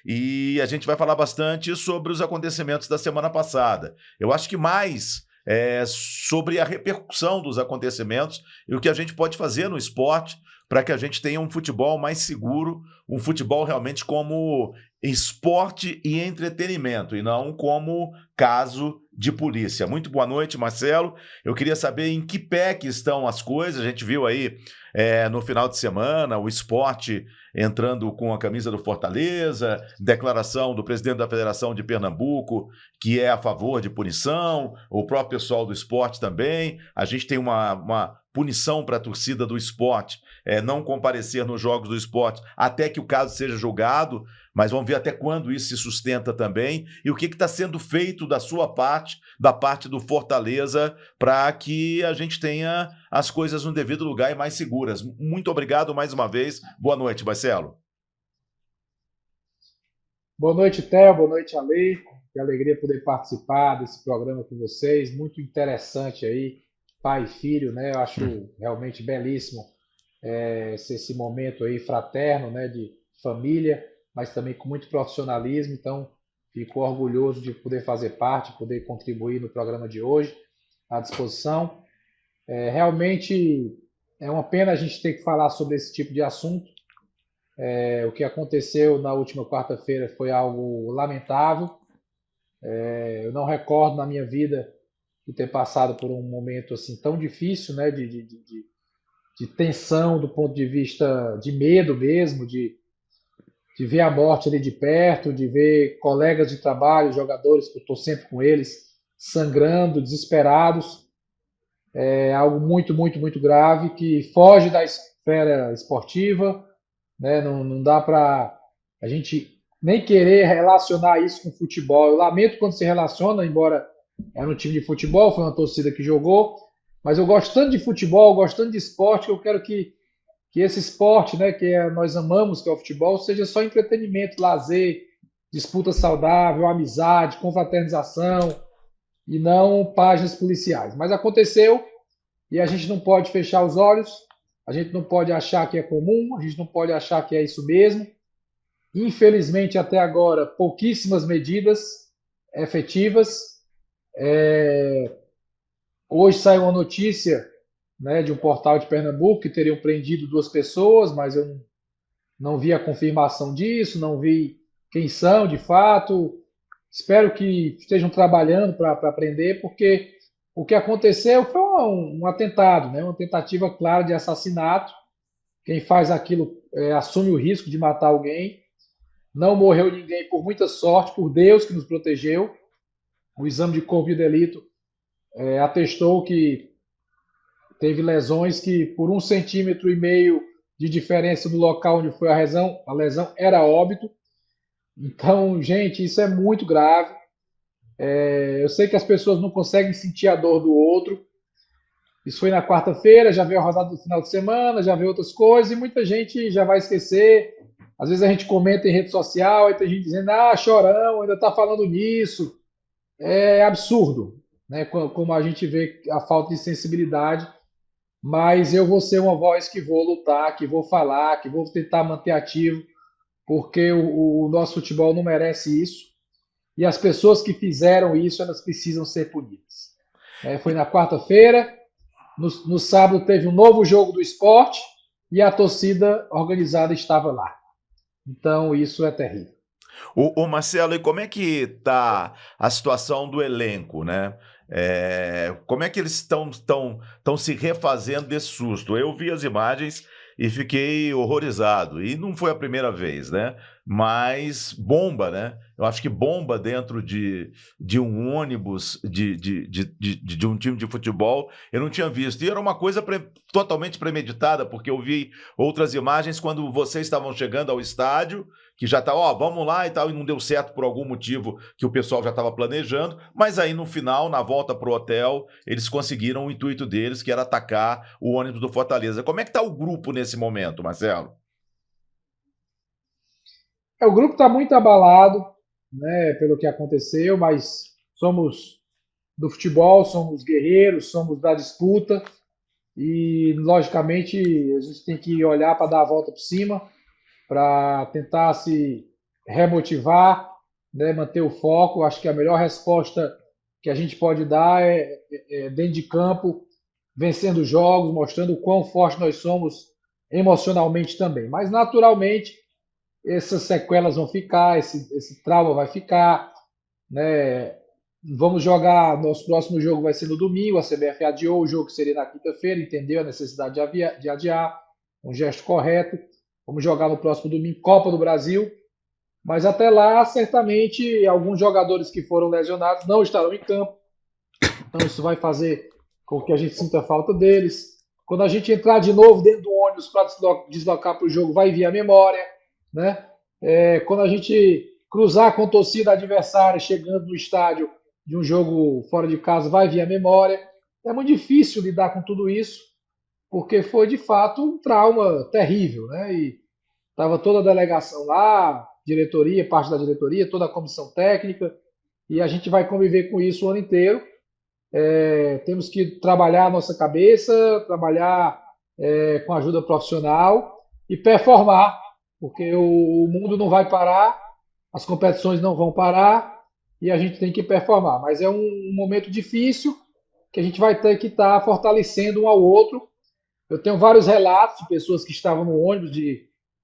e a gente vai falar bastante sobre os acontecimentos da semana passada. Eu acho que mais sobre a repercussão dos acontecimentos e o que a gente pode fazer no esporte para que a gente tenha um futebol mais seguro, um futebol realmente como esporte e entretenimento, e não como caso de polícia. Muito boa noite, Marcelo. Eu queria saber em que pé que estão as coisas. A gente viu aí no final de semana o esporte entrando com a camisa do Fortaleza, declaração do presidente da Federação de Pernambuco, que é a favor de punição, o próprio pessoal do esporte também. A gente tem uma punição para a torcida do esporte, não comparecer nos jogos do esporte até que o caso seja julgado, mas vamos ver até quando isso se sustenta também e o que está sendo feito da sua parte, da parte do Fortaleza, para que a gente tenha as coisas no devido lugar e mais seguras. Muito obrigado mais uma vez. Boa noite, Marcelo. Boa noite, Theo. Boa noite, Ale. Que alegria poder participar desse programa com vocês. Muito interessante aí, pai e filho, né? Eu acho realmente belíssimo esse momento aí fraterno, né? De família, mas também com muito profissionalismo. Então, fico orgulhoso de poder fazer parte, poder contribuir no programa de hoje, à disposição. Realmente é uma pena a gente ter que falar sobre esse tipo de assunto. O que aconteceu na última quarta-feira foi algo lamentável. Eu não recordo na minha vida de ter passado por um momento assim tão difícil, né, de tensão do ponto de vista de medo mesmo, de ver a morte ali de perto, de ver colegas de trabalho, jogadores, que eu estou sempre com eles, sangrando, desesperados. É algo muito, muito, muito grave que foge da esfera esportiva, né? Não dá para a gente nem querer relacionar isso com futebol. Eu lamento quando se relaciona, embora era um time de futebol, foi uma torcida que jogou, mas eu gosto tanto de futebol, gosto tanto de esporte, que eu quero que esse esporte, né, nós amamos, que é o futebol, seja só entretenimento, lazer, disputa saudável, amizade, confraternização e não páginas policiais. Mas aconteceu e a gente não pode fechar os olhos, a gente não pode achar que é comum, a gente não pode achar que é isso mesmo. Infelizmente, até agora, pouquíssimas medidas efetivas. Hoje saiu uma notícia, né, de um portal de Pernambuco que teriam prendido duas pessoas, mas eu não vi a confirmação disso, não vi quem são de fato. Espero que estejam trabalhando para prender, porque o que aconteceu foi um atentado, né, uma tentativa clara de assassinato. Quem faz aquilo assume o risco de matar alguém. Não morreu ninguém por muita sorte, por Deus que nos protegeu. O exame de corpo de delito atestou que teve lesões que, por 1,5 cm de diferença do local onde foi a lesão era óbito. Então, gente, isso é muito grave. Eu sei que as pessoas não conseguem sentir a dor do outro. Isso foi na quarta-feira, já veio a rodada do final de semana, já veio outras coisas, e muita gente já vai esquecer. Às vezes a gente comenta em rede social, e tem gente dizendo, chorão, ainda está falando nisso. É absurdo, né? Como a gente vê a falta de sensibilidade, mas eu vou ser uma voz que vou lutar, que vou falar, que vou tentar manter ativo, porque o nosso futebol não merece isso, e as pessoas que fizeram isso, elas precisam ser punidas. Foi na quarta-feira, no sábado teve um novo jogo do esporte, e a torcida organizada estava lá. Então isso é terrível. Marcelo, e como é que está a situação do elenco, né? Como é que eles estão se refazendo desse susto? Eu vi as imagens e fiquei horrorizado. E não foi a primeira vez, né? Mas bomba, né? Eu acho que bomba dentro de um ônibus de um time de futebol, eu não tinha visto. E era uma coisa totalmente premeditada, porque eu vi outras imagens quando vocês estavam chegando ao estádio, que já tá, vamos lá e tal, e não deu certo por algum motivo que o pessoal já estava planejando, mas aí no final, na volta pro hotel, eles conseguiram o intuito deles, que era atacar o ônibus do Fortaleza. Como é que tá o grupo nesse momento, Marcelo? O grupo está muito abalado, né, pelo que aconteceu, mas somos do futebol, somos guerreiros, somos da disputa e, logicamente, a gente tem que olhar para dar a volta por cima, para tentar se remotivar, né, manter o foco. Acho que a melhor resposta que a gente pode dar é dentro de campo, vencendo jogos, mostrando o quão forte nós somos emocionalmente também. Mas naturalmente essas sequelas vão ficar, esse trauma vai ficar, né? Vamos jogar, nosso próximo jogo vai ser no domingo, a CBF adiou o jogo que seria na quinta-feira, entendeu a necessidade de adiar, um gesto correto. Vamos jogar no próximo domingo, Copa do Brasil, mas até lá, certamente, alguns jogadores que foram lesionados não estarão em campo, então isso vai fazer com que a gente sinta falta deles. Quando a gente entrar de novo dentro do ônibus para deslocar para o jogo, vai vir a memória, né? Quando a gente cruzar com a torcida adversária chegando no estádio de um jogo fora de casa, vai vir a memória. É muito difícil lidar com tudo isso, porque foi de fato um trauma terrível, né? E estava toda a delegação lá, diretoria, parte da diretoria, toda a comissão técnica, e a gente vai conviver com isso o ano inteiro. Temos que trabalhar a nossa cabeça, trabalhar com ajuda profissional e performar, porque o mundo não vai parar, as competições não vão parar e a gente tem que performar. Mas é um momento difícil que a gente vai ter que estar fortalecendo um ao outro. Eu tenho vários relatos de pessoas que estavam no ônibus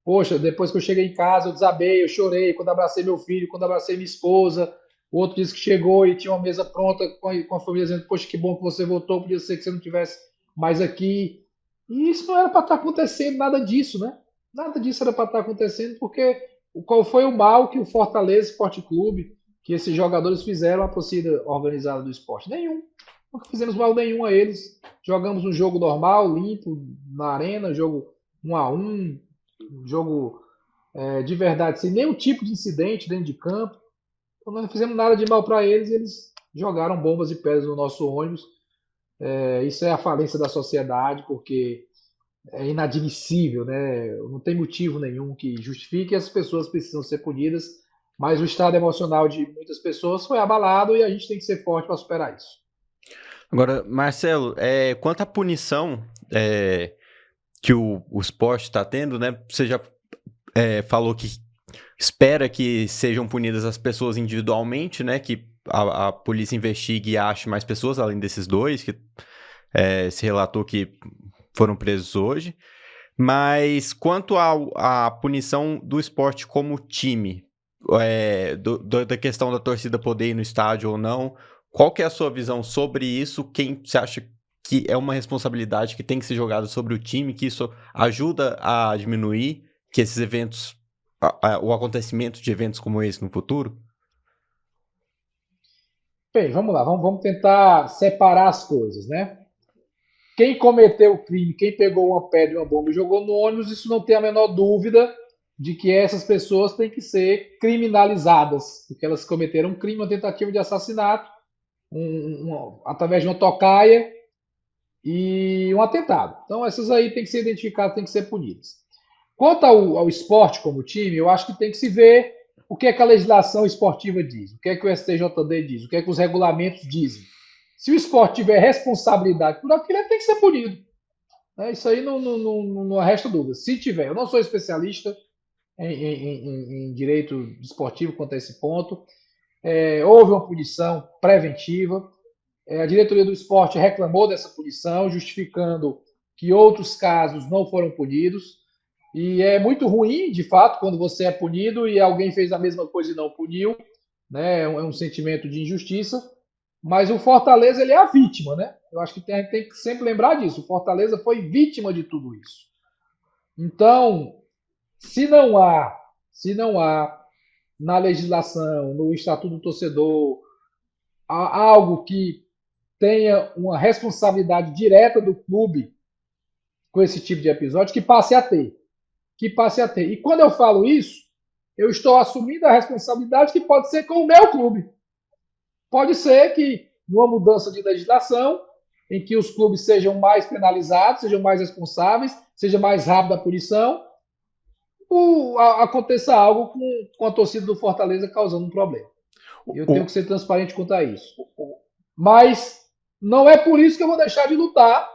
poxa, depois que eu cheguei em casa, eu desabei, eu chorei quando abracei meu filho, quando abracei minha esposa. O outro disse que chegou e tinha uma mesa pronta com a família dizendo, poxa, que bom que você voltou, podia ser que você não tivesse mais aqui. E isso não era para estar acontecendo, nada disso, né? Nada disso era para estar acontecendo, porque qual foi o mal que o Fortaleza Esporte Clube, que esses jogadores fizeram à torcida organizada do esporte? Nenhum. Nunca fizemos mal nenhum a eles. Jogamos um jogo normal, limpo, na arena, jogo 1-1, um jogo de verdade, sem nenhum tipo de incidente dentro de campo. Então, nós não fizemos nada de mal para eles, eles jogaram bombas e pedras no nosso ônibus. Isso é a falência da sociedade, porque é inadmissível, né? Não tem motivo nenhum que justifique, as pessoas precisam ser punidas, mas o estado emocional de muitas pessoas foi abalado e a gente tem que ser forte para superar isso. Agora, Marcelo, quanto à punição que o esporte está tendo, né? Você já falou que espera que sejam punidas as pessoas individualmente, né? Que a polícia investigue e ache mais pessoas, além desses dois, que se relatou que foram presos hoje. Mas quanto à punição do esporte como time, da questão da torcida poder ir no estádio ou não, qual que é a sua visão sobre isso? Quem você acha que é uma responsabilidade que tem que ser jogada sobre o time, que isso ajuda a diminuir que esses eventos, o acontecimento de eventos como esse no futuro? Bem, vamos lá, vamos tentar separar as coisas, né? Quem cometeu o crime, quem pegou uma pedra e uma bomba e jogou no ônibus, isso não tem a menor dúvida de que essas pessoas têm que ser criminalizadas, porque elas cometeram um crime, uma tentativa de assassinato, através de uma tocaia e um atentado. Então, essas aí têm que ser identificadas, têm que ser punidas. Quanto ao esporte como time, eu acho que tem que se ver o que é que a legislação esportiva diz, o que é que o STJD diz, o que é que os regulamentos dizem. Se o esporte tiver responsabilidade por aquilo, ele tem que ser punido. Isso aí não resta dúvida. Se tiver, eu não sou especialista em direito esportivo quanto a esse ponto. Houve uma punição preventiva. A diretoria do esporte reclamou dessa punição, justificando que outros casos não foram punidos. E é muito ruim, de fato, quando você é punido e alguém fez a mesma coisa e não puniu. Né? É um sentimento de injustiça. Mas o Fortaleza, ele é a vítima, né? Eu acho que tem que sempre lembrar disso. O Fortaleza foi vítima de tudo isso. Então, se não há na legislação, no Estatuto do Torcedor, algo que tenha uma responsabilidade direta do clube com esse tipo de episódio, que passe a ter. E quando eu falo isso, eu estou assumindo a responsabilidade que pode ser com o meu clube. Pode ser que, numa mudança de legislação, em que os clubes sejam mais penalizados, sejam mais responsáveis, seja mais rápida a punição, aconteça algo com a torcida do Fortaleza causando um problema. Eu tenho que ser transparente quanto a isso. Mas não é por isso que eu vou deixar de lutar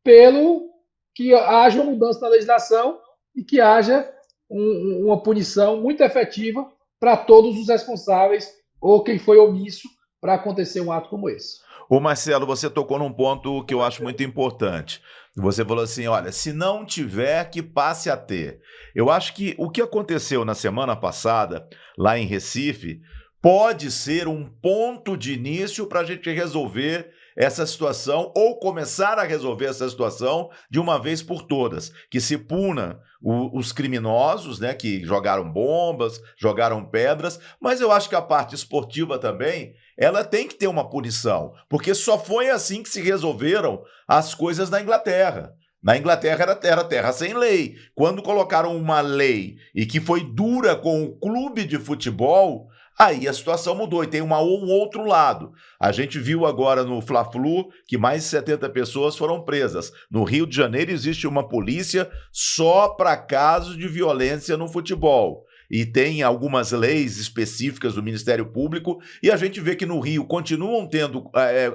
pelo que haja uma mudança na legislação e que haja uma punição muito efetiva para todos os responsáveis ou quem foi omisso para acontecer um ato como esse. Ô Marcelo, você tocou num ponto que eu acho muito importante. Você falou assim, olha, se não tiver, que passe a ter. Eu acho que o que aconteceu na semana passada, lá em Recife, pode ser um ponto de início para a gente resolver essa situação ou começar a resolver essa situação de uma vez por todas, que se puna os criminosos, né, que jogaram bombas, jogaram pedras, mas eu acho que a parte esportiva também, ela tem que ter uma punição, porque só foi assim que se resolveram as coisas na Inglaterra. Na Inglaterra era terra sem lei. Quando colocaram uma lei e que foi dura com o clube de futebol, aí a situação mudou e tem um outro lado. A gente viu agora no Fla-Flu que mais de 70 pessoas foram presas. No Rio de Janeiro existe uma polícia só para casos de violência no futebol. E tem algumas leis específicas do Ministério Público e a gente vê que no Rio continuam tendo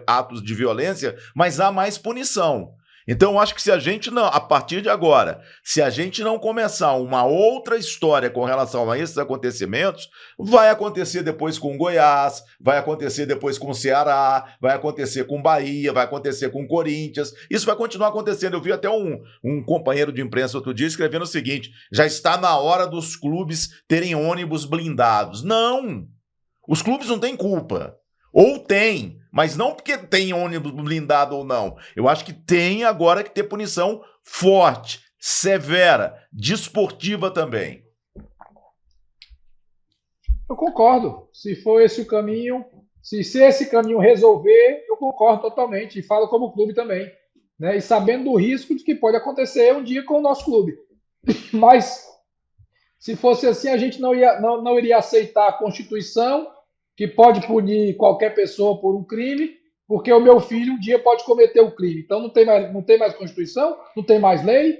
atos de violência, mas há mais punição. Então, eu acho que se a gente não, a partir de agora, se a gente não começar uma outra história com relação a esses acontecimentos, vai acontecer depois com Goiás, vai acontecer depois com Ceará, vai acontecer com Bahia, vai acontecer com Corinthians, isso vai continuar acontecendo. Eu vi até um companheiro de imprensa outro dia escrevendo o seguinte, já está na hora dos clubes terem ônibus blindados. Não! Os clubes não têm culpa. Ou tem, mas não porque tem ônibus blindado ou não. Eu acho que tem agora que ter punição forte, severa, desportiva também. Eu concordo. Se for esse o caminho, se esse caminho resolver, eu concordo totalmente. E falo como clube também. Né? E sabendo do risco de que pode acontecer um dia com o nosso clube. Mas, se fosse assim, a gente não iria aceitar a Constituição, que pode punir qualquer pessoa por um crime, porque o meu filho um dia pode cometer o crime. Então não tem mais Constituição, não tem mais lei.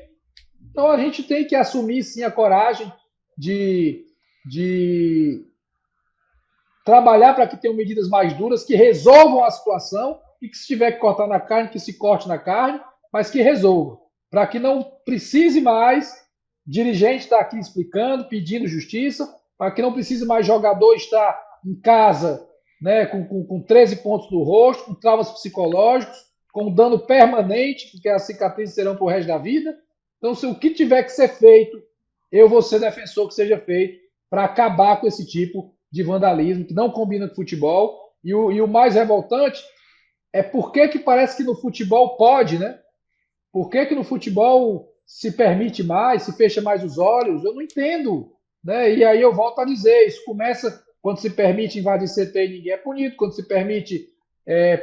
Então a gente tem que assumir sim a coragem de trabalhar para que tenham medidas mais duras, que resolvam a situação e que se tiver que cortar na carne, que se corte na carne, mas que resolva. Para que não precise mais dirigente estar aqui explicando, pedindo justiça, para que não precise mais jogador estar em casa, né, com 13 pontos no rosto, com traumas psicológicos, com dano permanente, porque as cicatrizes serão para o resto da vida. Então, se o que tiver que ser feito, eu vou ser defensor que seja feito para acabar com esse tipo de vandalismo que não combina com futebol. E o mais revoltante é por que parece que no futebol pode, né? Por que no futebol se permite mais, se fecha mais os olhos? Eu não entendo. Né? E aí eu volto a dizer, isso começa quando se permite invadir CT e ninguém é punido, quando se permite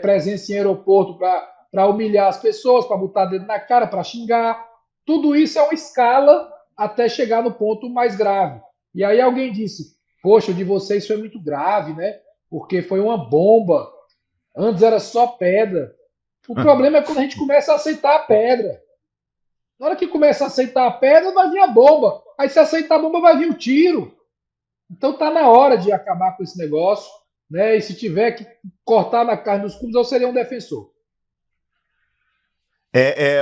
presença em aeroporto para humilhar as pessoas, para botar dedo na cara, para xingar. Tudo isso é uma escala até chegar no ponto mais grave. E aí alguém disse, poxa, o de vocês foi muito grave, né? Porque foi uma bomba. Antes era só pedra. O problema é quando a gente começa a aceitar a pedra. Na hora que começa a aceitar a pedra, vai vir a bomba. Aí se aceitar a bomba, vai vir o tiro. Então está na hora de acabar com esse negócio, né? E se tiver que cortar na carne dos clubes, eu seria um defensor.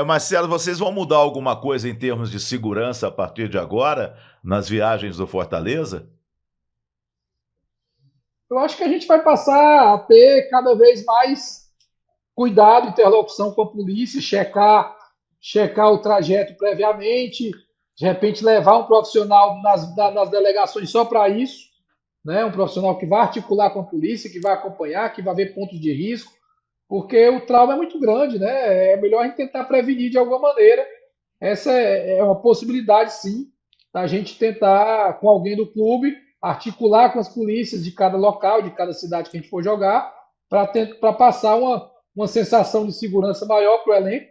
Marcelo, vocês vão mudar alguma coisa em termos de segurança a partir de agora nas viagens do Fortaleza? Eu acho que a gente vai passar a ter cada vez mais cuidado, interlocução com a polícia, checar o trajeto previamente, de repente levar um profissional nas delegações só para isso, né? Um profissional que vai articular com a polícia, que vai acompanhar, que vai ver pontos de risco, porque o trauma é muito grande, né? É melhor a gente tentar prevenir de alguma maneira. Essa é uma possibilidade, sim, da gente tentar, com alguém do clube, articular com as polícias de cada local, de cada cidade que a gente for jogar, para passar uma sensação de segurança maior para o elenco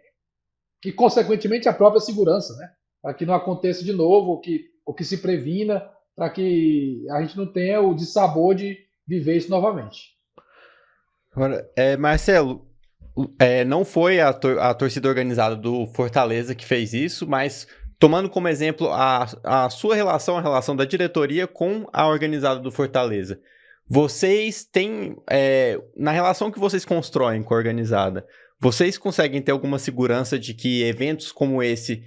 e, consequentemente, a própria segurança, né? Para que não aconteça de novo, ou que se previna, para que a gente não tenha o dissabor de viver isso novamente. Agora, Marcelo, não foi a torcida organizada do Fortaleza que fez isso, mas tomando como exemplo a sua relação, a relação da diretoria com a organizada do Fortaleza, vocês têm, na relação que vocês constroem com a organizada, vocês conseguem ter alguma segurança de que eventos como esse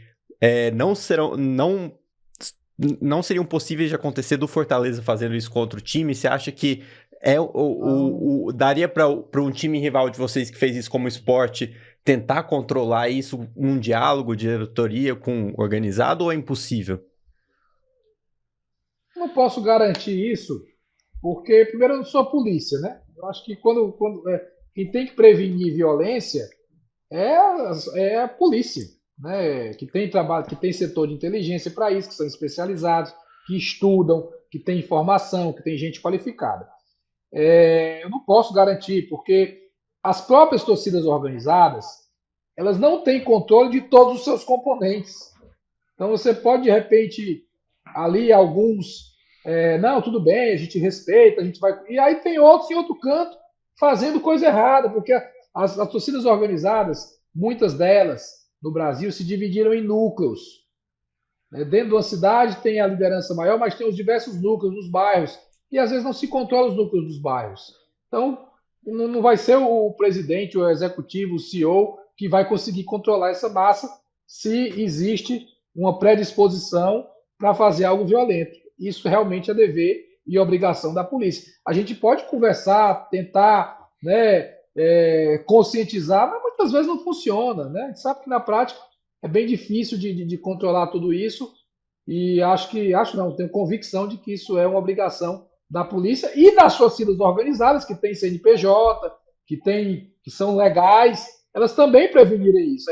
não não seriam possíveis de acontecer do Fortaleza fazendo isso contra o time? Você acha que daria para um time rival de vocês que fez isso como esporte tentar controlar isso num diálogo de diretoria com o organizado ou é impossível? Não posso garantir isso, porque, primeiro, eu não sou polícia, né? Eu acho que quem tem que prevenir violência é a polícia, né? Que tem trabalho, que tem setor de inteligência para isso, que são especializados, que estudam, que tem informação, que tem gente qualificada. Eu não posso garantir, porque as próprias torcidas organizadas, elas não têm controle de todos os seus componentes. Então você pode, de repente, ali alguns, não, tudo bem, a gente respeita, a gente vai. E aí tem outros em outro canto fazendo coisa errada, porque as torcidas organizadas, muitas delas no Brasil, se dividiram em núcleos. Né? Dentro de uma cidade tem a liderança maior, mas tem os diversos núcleos nos bairros, e às vezes não se controla os núcleos dos bairros. Então, não vai ser o presidente, o executivo, o CEO que vai conseguir controlar essa massa se existe uma predisposição para fazer algo violento. Isso realmente é dever e obrigação da polícia. A gente pode conversar, tentar, né, conscientizar, mas muitas vezes não funciona. Né? A gente sabe que na prática é bem difícil de controlar tudo isso e tenho convicção de que isso é uma obrigação da polícia e das torcidas organizadas, que têm CNPJ, que são legais, elas também prevenirem isso.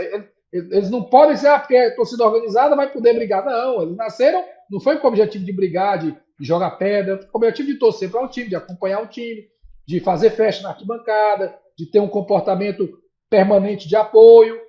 Eles não podem ser, porque a torcida organizada vai poder brigar. Não, eles nasceram, não foi com o objetivo de brigar, de jogar pedra, foi com o objetivo de torcer para um time, de acompanhar um time, de fazer festa na arquibancada, de ter um comportamento permanente de apoio,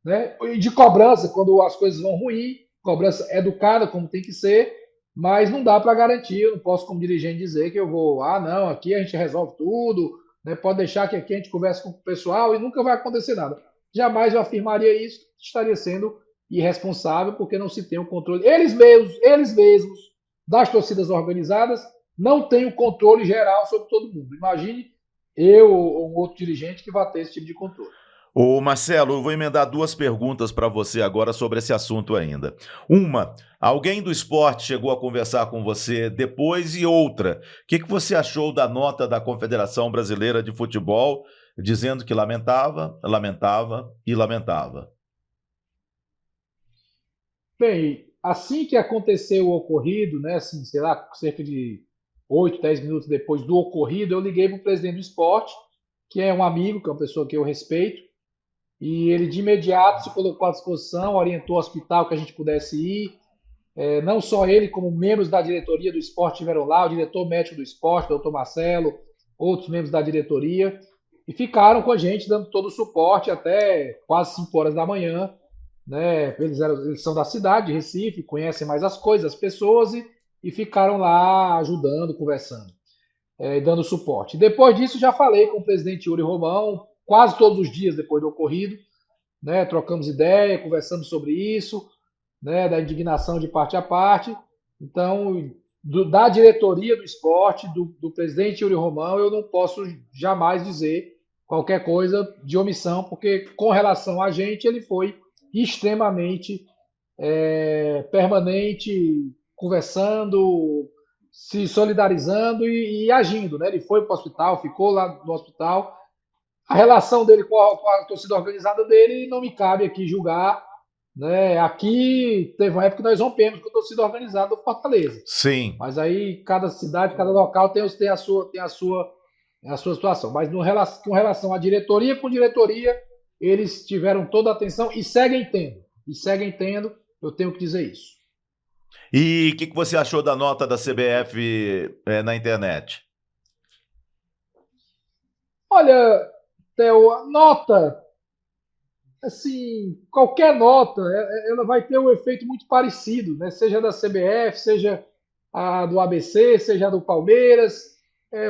né? E de cobrança quando as coisas vão ruim, cobrança educada, como tem que ser, mas não dá para garantir. Eu não posso, como dirigente, dizer que eu vou, não, aqui a gente resolve tudo, né? Pode deixar que aqui a gente converse com o pessoal e nunca vai acontecer nada. Jamais eu afirmaria isso, estaria sendo irresponsável, porque não se tem o controle. Eles mesmos, das torcidas organizadas, não têm o controle geral sobre todo mundo. Imagine eu ou um outro dirigente que vai ter esse tipo de controle. Ô Marcelo, eu vou emendar duas perguntas para você agora sobre esse assunto ainda. Uma, alguém do esporte chegou a conversar com você depois, e outra, o que você achou da nota da Confederação Brasileira de Futebol dizendo que lamentava, lamentava e lamentava? Bem, assim que aconteceu o ocorrido, né, assim, sei lá, cerca de 8, 10 minutos depois do ocorrido, eu liguei para o presidente do esporte, que é um amigo, que é uma pessoa que eu respeito, e ele de imediato se colocou à disposição, orientou o hospital que a gente pudesse ir. Não só ele, como membros da diretoria do esporte estiveram lá, o diretor médico do esporte, doutor Marcelo, outros membros da diretoria, e ficaram com a gente dando todo o suporte até quase 5 horas da manhã. Né? Eles são da cidade, de Recife, conhecem mais as coisas, as pessoas, e ficaram lá ajudando, conversando, dando suporte. Depois disso, já falei com o presidente Yuri Romão, quase todos os dias depois do ocorrido, né? Trocamos ideia, conversamos sobre isso, né? Da indignação de parte a parte. Então, da diretoria do esporte, do presidente Yuri Romão, eu não posso jamais dizer qualquer coisa de omissão, porque com relação a gente, ele foi extremamente permanente, conversando, se solidarizando e agindo. Né? Ele foi para o hospital, ficou lá no hospital. A relação dele com a torcida organizada dele não me cabe aqui julgar. Né? Aqui teve uma época que nós rompemos com a torcida organizada do Fortaleza. Sim. Mas aí cada cidade, cada local tem a sua situação. Mas com relação à diretoria, com diretoria, eles tiveram toda a atenção e seguem tendo. Eu tenho que dizer isso. E o que você achou da nota da CBF na internet? Olha, Theo, a nota, assim, qualquer nota, ela vai ter um efeito muito parecido, né? Seja da CBF, seja a do ABC, seja a do Palmeiras,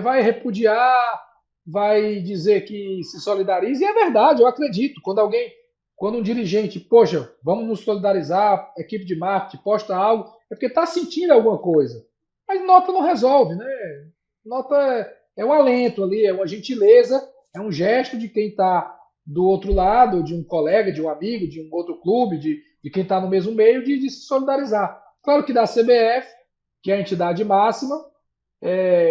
vai repudiar, vai dizer que se solidariza, e é verdade, eu acredito. Quando um dirigente, poxa, vamos nos solidarizar, equipe de marketing, posta algo, é porque está sentindo alguma coisa. Mas nota não resolve, né? Nota é um alento ali, é uma gentileza, é um gesto de quem está do outro lado, de um colega, de um amigo, de um outro clube, de quem está no mesmo meio, de se solidarizar. Claro que da CBF, que é a entidade máxima,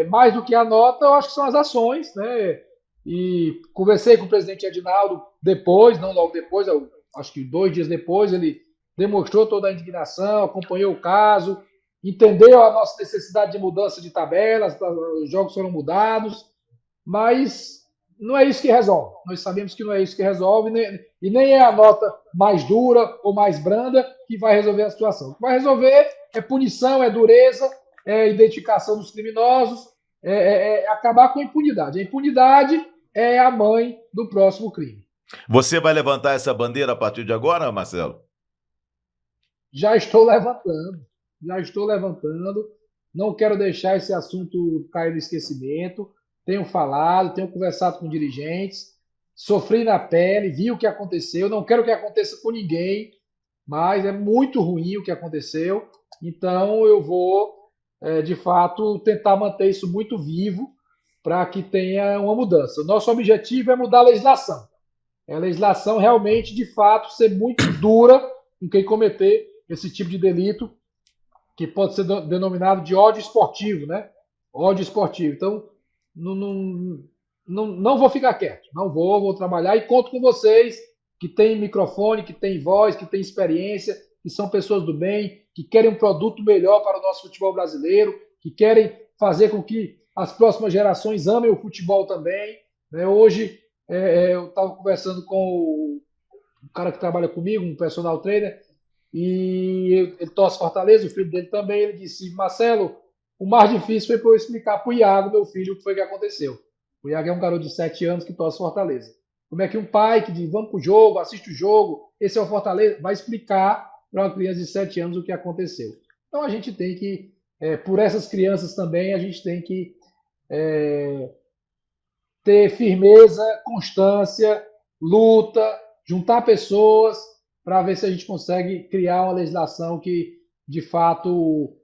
mais do que a nota, eu acho que são as ações, né? E conversei com o presidente Edinaldo depois, não logo depois, acho que 2 dias depois, ele demonstrou toda a indignação, acompanhou o caso, entendeu a nossa necessidade de mudança de tabelas, os jogos foram mudados, mas não é isso que resolve. Nós sabemos que não é isso que resolve, e nem é a nota mais dura ou mais branda que vai resolver a situação. O que vai resolver é punição, é dureza, é identificação dos criminosos, é acabar com a impunidade. A impunidade é a mãe do próximo crime. Você vai levantar essa bandeira a partir de agora, Marcelo? Já estou levantando, já estou levantando. Não quero deixar esse assunto cair no esquecimento. Tenho falado, tenho conversado com dirigentes, sofri na pele, vi o que aconteceu. Não quero que aconteça com ninguém, mas é muito ruim o que aconteceu. Então eu vou, de fato, tentar manter isso muito vivo para que tenha uma mudança. O nosso objetivo é mudar a legislação. É a legislação realmente, de fato, ser muito dura com quem cometer esse tipo de delito, que pode ser denominado de ódio esportivo, né? Ódio esportivo. Então, não vou ficar quieto. Não vou trabalhar e conto com vocês que têm microfone, que têm voz, que têm experiência, que são pessoas do bem, que querem um produto melhor para o nosso futebol brasileiro, que querem fazer com que as próximas gerações amem o futebol também. Né? Hoje, eu estava conversando com o cara que trabalha comigo, um personal trainer, e ele torce Fortaleza, o filho dele também. Ele disse: Marcelo, o mais difícil foi para eu explicar para o Iago, meu filho, o que foi que aconteceu. O Iago é um garoto de 7 anos que torce Fortaleza. Como é que um pai que diz: vamos para o jogo, assiste o jogo, esse é o Fortaleza, vai explicar para uma criança de 7 anos o que aconteceu? Então a gente tem que, por essas crianças também, a gente tem que ter firmeza, constância, luta, juntar pessoas para ver se a gente consegue criar uma legislação que, de fato,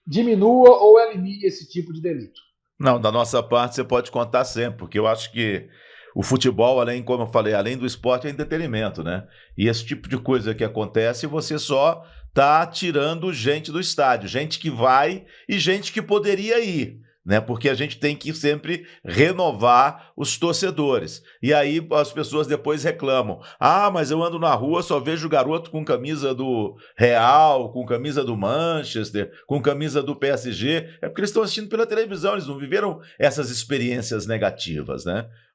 diminua ou elimine esse tipo de delito. Não, da nossa parte você pode contar sempre, porque eu acho que o futebol, além, como eu falei, além do esporte, é entretenimento, né? E esse tipo de coisa que acontece, você só tá tirando gente do estádio, gente que vai e gente que poderia ir, né? Porque a gente tem que sempre renovar os torcedores. E aí as pessoas depois reclamam: ah, mas eu ando na rua, só vejo garoto com camisa do Real, com camisa do Manchester, com camisa do PSG. É porque eles estão assistindo pela televisão, eles não viveram essas experiências negativas, né?